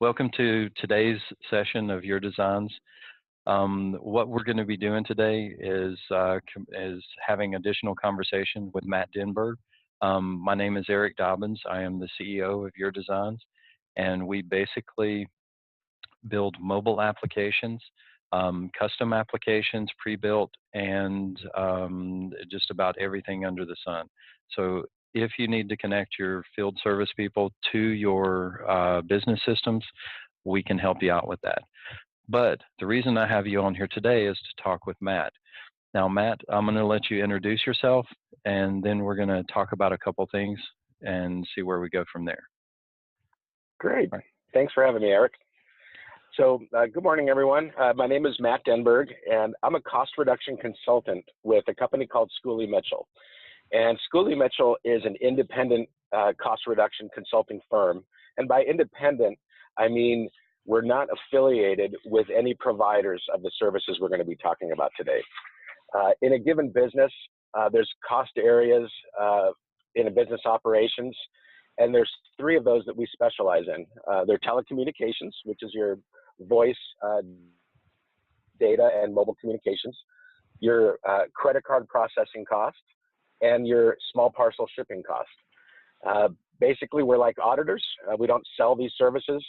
Welcome to today's session of URDesigns. What we're going to be doing today is having additional conversation with Matt Denberg. My name is Eric Dobbins. I am the CEO of URDesigns, and we basically build mobile applications, custom applications, pre-built, and just about everything under the sun. So if you need to connect your field service people to your business systems, we can help you out with that. But the reason I have you on here today is to talk with Matt. Now, Matt, I'm going to let you introduce yourself, and then we're going to talk about a couple things and see where we go from there. Great. Right. Thanks for having me, Eric. So good morning, everyone. My name is Matt Denberg, and I'm a cost reduction consultant with a company called Schooley Mitchell. And Schooley Mitchell is an independent cost reduction consulting firm. And by independent, I mean we're not affiliated with any providers of the services we're going to be talking about today. In a given business, there's cost areas in a business operations, and there's three of those that we specialize in. They're telecommunications, which is your voice, data, and mobile communications, your credit card processing cost, and your small parcel shipping cost. Basically, we're like auditors. We don't sell these services.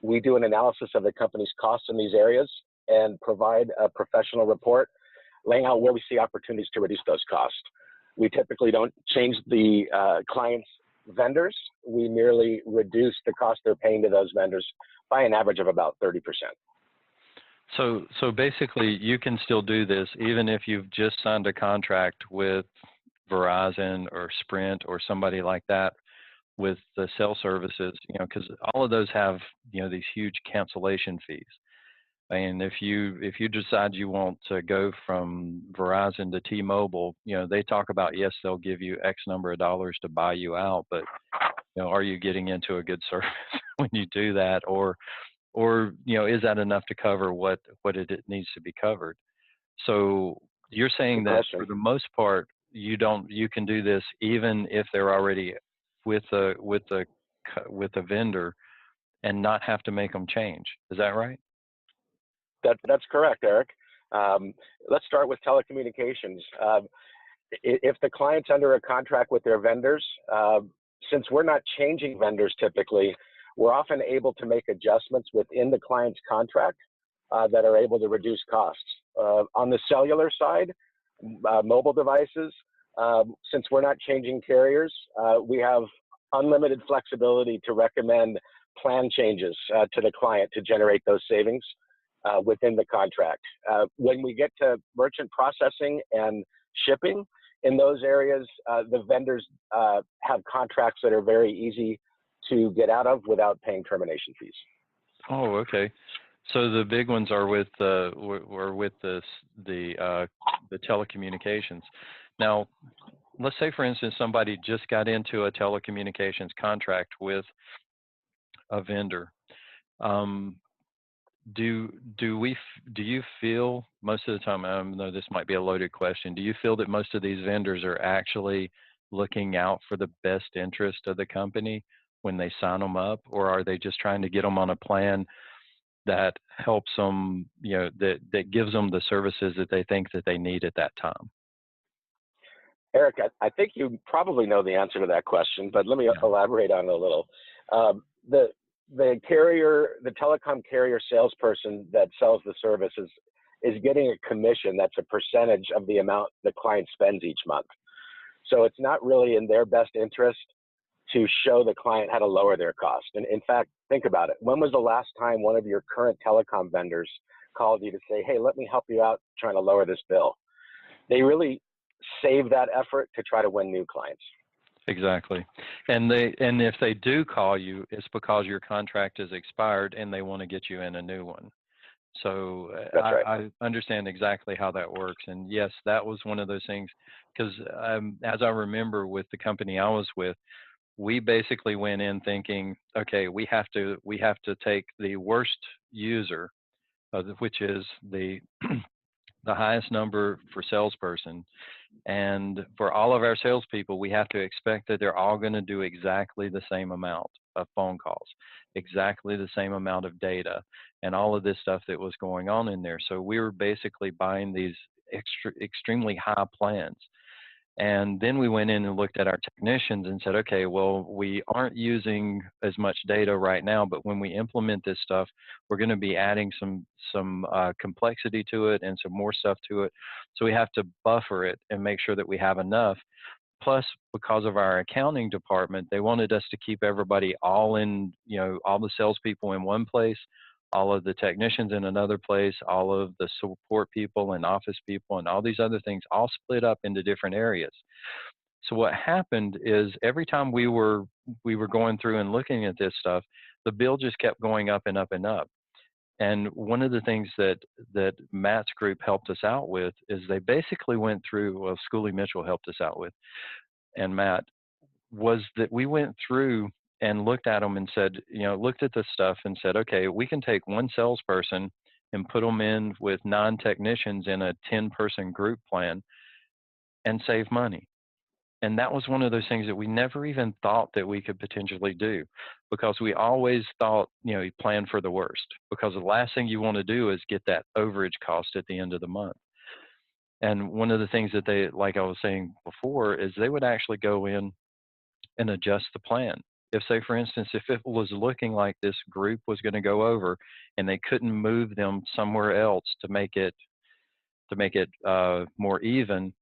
We do an analysis of the company's costs in these areas and provide a professional report laying out where we see opportunities to reduce those costs. We typically don't change the client's vendors. We merely reduce the cost they're paying to those vendors by an average of about 30%. So basically, you can still do this even if you've just signed a contract with Verizon or Sprint or somebody like that with the cell services, because all of those have, these huge cancellation fees. And if you decide you want to go from Verizon to T-Mobile, they talk about, yes, they'll give you X number of dollars to buy you out, but are you getting into a good service when you do that, or is that enough to cover what it needs to be covered? So you're saying that for the most part, you can do this even if they're already with a vendor and not have to make them change. Is that right? That's correct, Eric. Let's start with telecommunications. If the client's under a contract with their vendors, since we're not changing vendors typically, we're often able to make adjustments within the client's contract that are able to reduce costs. On the cellular side, mobile devices, since we're not changing carriers, we have unlimited flexibility to recommend plan changes to the client to generate those savings within the contract. When we get to merchant processing and shipping, in those areas, the vendors have contracts that are very easy to get out of without paying termination fees. Oh, okay. So the big ones are with the telecommunications. Now, let's say, for instance, somebody just got into a telecommunications contract with a vendor. Do you feel most of the time, I know this might be a loaded question, do you feel that most of these vendors are actually looking out for the best interest of the company when they sign them up, or are they just trying to get them on a plan that helps them, that gives them the services that they think that they need at that time? Eric, I think you probably know the answer to that question, but let me elaborate on it a little. The carrier, the telecom carrier salesperson that sells the services is getting a commission that's a percentage of the amount the client spends each month. So it's not really in their best interest to show the client how to lower their cost. And in fact, think about it. When was the last time one of your current telecom vendors called you to say, hey, let me help you out trying to lower this bill? They really save that effort to try to win new clients. Exactly. And if they do call you, it's because your contract is expired and they want to get you in a new one. So I understand exactly how that works. And yes, that was one of those things, because as I remember with the company I was with, we basically went in thinking, okay, we have to take the worst user, which is the highest number for salesperson, And for all of our salespeople, we have to expect that they're all going to do exactly the same amount of phone calls, exactly the same amount of data, and all of this stuff that was going on in there. So we were basically buying these extremely high plans. And then we went in and looked at our technicians and said, okay, well, we aren't using as much data right now, but when we implement this stuff, we're going to be adding some complexity to it and some more stuff to it. So we have to buffer it and make sure that we have enough. Plus, because of our accounting department, they wanted us to keep everybody all in, all the salespeople in one place, all of the technicians in another place, all of the support people and office people and all these other things all split up into different areas. So what happened is every time we were going through and looking at this stuff, the bill just kept going up and up and up. And one of the things that Matt's group helped us out with is they basically went through, well, Schooley Mitchell helped us out with, and Matt, was that we went through and looked at them and said, looked at the stuff and said, okay, we can take one salesperson and put them in with 9 technicians in a 10-person group plan and save money. And that was one of those things that we never even thought that we could potentially do, because we always thought, you plan for the worst, because the last thing you want to do is get that overage cost at the end of the month. And one of the things that they, like I was saying before, is they would actually go in and adjust the plan. If, say, for instance, if it was looking like this group was going to go over and they couldn't move them somewhere else to make it more even,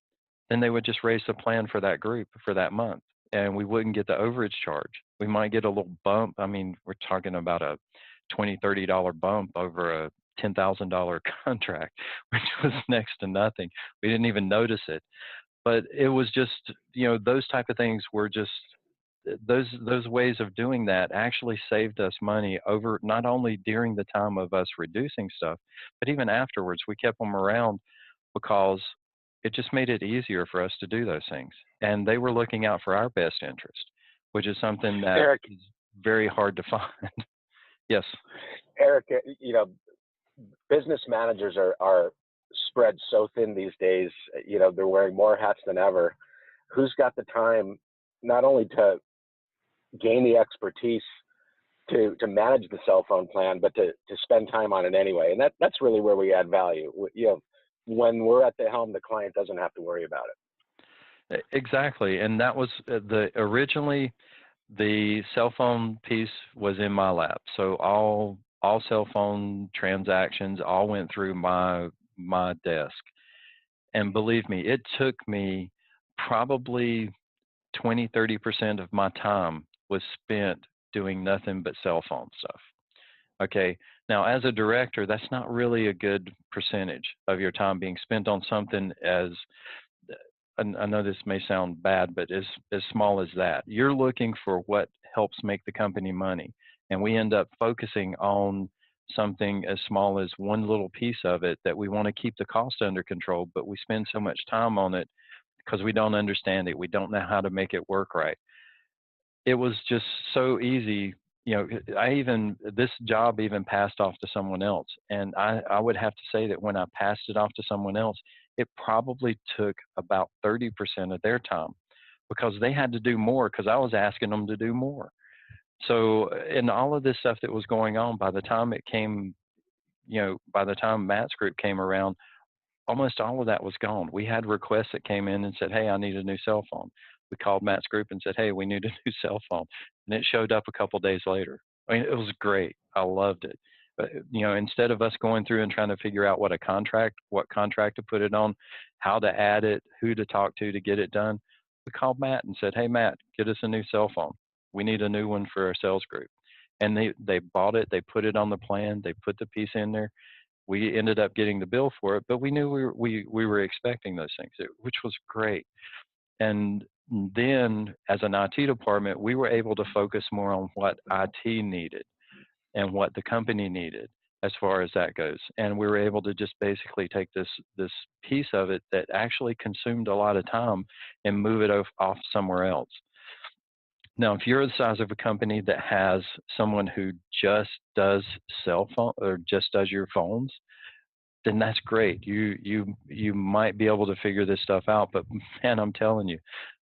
then they would just raise the plan for that group for that month, and we wouldn't get the overage charge. We might get a little bump. I mean, we're talking about a $20, $30 bump over a $10,000 contract, which was next to nothing. We didn't even notice it. But it was just, those type of things were just, those ways of doing that actually saved us money over, not only during the time of us reducing stuff, but even afterwards. We kept them around because it just made it easier for us to do those things. And they were looking out for our best interest, which is something that Eric, is very hard to find. Yes. Eric, business managers are spread so thin these days. They're wearing more hats than ever. Who's got the time not only to gain the expertise to manage the cell phone plan, but to spend time on it anyway? And that's really where we add value. When we're at the helm, the client doesn't have to worry about it. Exactly. And that was originally the cell phone piece was in my lap. So all cell phone transactions all went through my desk. And believe me, it took me probably 20-30% of my time was spent doing nothing but cell phone stuff. Okay. Now, as a director, that's not really a good percentage of your time being spent on something as, I know this may sound bad, but as small as that. You're looking for what helps make the company money. And we end up focusing on something as small as one little piece of it that we want to keep the cost under control, but we spend so much time on it because we don't understand it. We don't know how to make it work right. It was just so easy. This job even passed off to someone else. And I would have to say that when I passed it off to someone else, it probably took about 30% of their time, because they had to do more because I was asking them to do more. So, in all of this stuff that was going on, by the time it came, by the time Matt's group came around, almost all of that was gone. We had requests that came in and said, hey, I need a new cell phone. We called Matt's group and said, hey, we need a new cell phone. And it showed up a couple of days later. I mean, it was great. I loved it. But, instead of us going through and trying to figure out what contract to put it on, how to add it, who to talk to get it done, we called Matt and said, hey, Matt, get us a new cell phone. We need a new one for our sales group. And they bought it. They put it on the plan. They put the piece in there. We ended up getting the bill for it, but we knew we were expecting those things, which was great. And then as an IT department, we were able to focus more on what IT needed and what the company needed as far as that goes. And we were able to just basically take this piece of it that actually consumed a lot of time and move it off somewhere else. Now, if you're the size of a company that has someone who just does cell phone or just does your phones, then that's great. You might be able to figure this stuff out. But man, I'm telling you,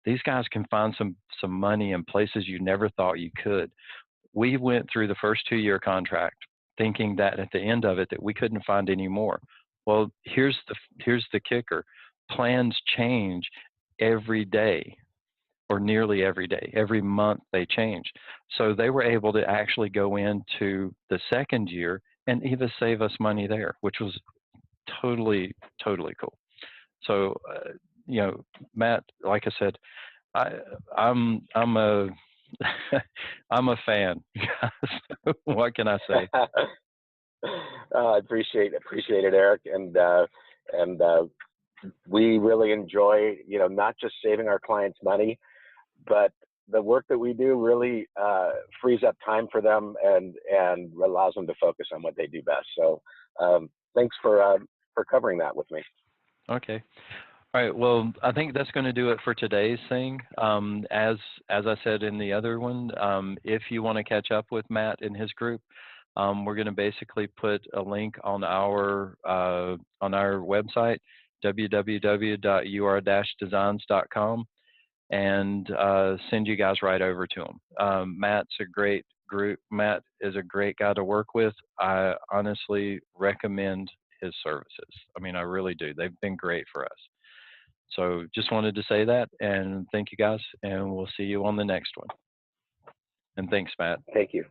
these guys can find some money in places you never thought you could. We went through the first 2-year contract thinking that at the end of it that we couldn't find any more. Well, here's the kicker. Plans change every day, or nearly every day. Every month they change. So they were able to actually go into the second year and even save us money there, which was totally cool. So Matt, like I said, I'm a I'm a fan. What can I say? I appreciate it, Eric, and we really enjoy, not just saving our clients money, but the work that we do really frees up time for them and allows them to focus on what they do best. So thanks for covering that with me. Okay. All right. Well, I think that's going to do it for today's thing. As I said in the other one, if you want to catch up with Matt and his group, we're going to basically put a link on our website, www.ur-designs.com, and send you guys right over to him. Matt's a great group. Matt is a great guy to work with. I honestly recommend his services. I mean, I really do. They've been great for us. So just wanted to say that, and thank you guys, and we'll see you on the next one. And thanks, Matt. Thank you.